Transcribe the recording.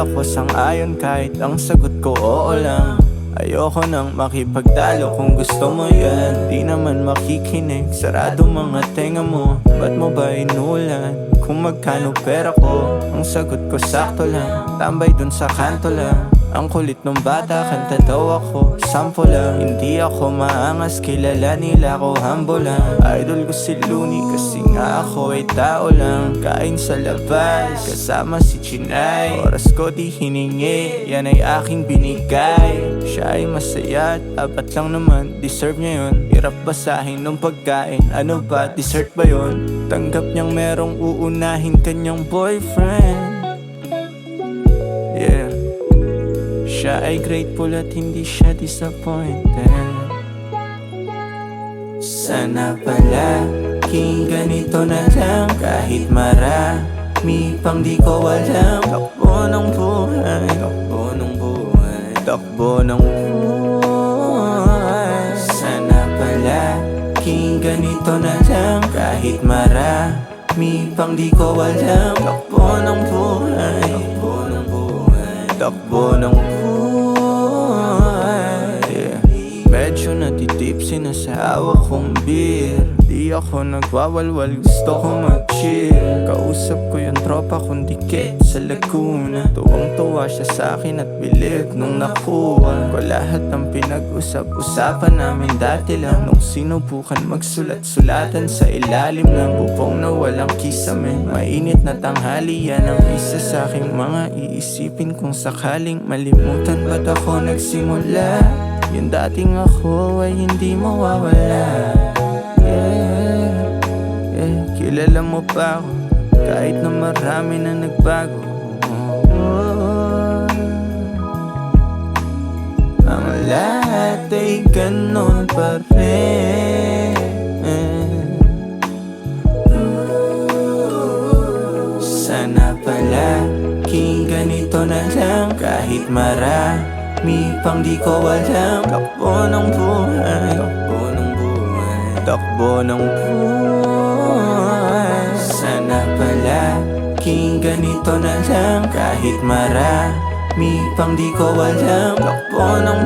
ako sang-ayon kahit ang sagot ko oo lang. Ayoko nang makipagtalo kung gusto mo yan. Di naman makikinig, sarado mga tenga mo. Ba't mo ba inulan? Kung magkano pera ko, ang sagot ko sakto lang. Tambay dun sa kanto lang. Ang kulit nung bata, kanta daw ako sampo lang, hindi ako maangas, kilala nila ko humble lang. Idol ko si Looney kasi nga ako ay tao lang. Kain sa labas, kasama si Chinay. Oras ko di hiningi, yan ay aking binigay. Siya ay masaya at apat lang naman, deserve niya yun. Hirap basahin nung pagkain, ano ba, dessert ba yun? Tanggap niyang merong uunahin kanyang boyfriend. Yeah, siya ay grateful at hindi siya disappointed. Sana pala king ganito na lang, kahit marami pang di ko alam. Takbo ng buhay, takbo ng buhay, takbo ng buhay. Sana pala king ganito na lang, kahit marami pang di ko alam. Takbo ng buhay, takbo ng buhay, takbo ng buhay. Medyo natitipsy na sa hawak kong beer. Di ako nagwawalwal, gusto ko mag-chill. Kausap ko yung tropa kong dikit sa Laguna. Tuwang-tuwa siya sa akin at bilib nung nakuha ko lahat ng pinag-usap-usapan namin dati lang. Nung sinubukan magsulat-sulatan sa ilalim ng bubong na walang kisame. Mainit na tanghali, yan ang isa sa aking mga iisipin kung sakaling malimutan ba't ako nagsimula. Yung dating ako ay hindi mawawala. Yeah, yeah. Kilala mo pa ako kahit na marami na nagbago. Ang lahat ay ganon pa rin. Sana pala king ganito na lang, kahit marami pang di ko alam. Takbo ng buhay, takbo ng buhay, takbo ng buhay. Sana pala king ganito na lang, kahit marami pang di ko alam. Takbo ng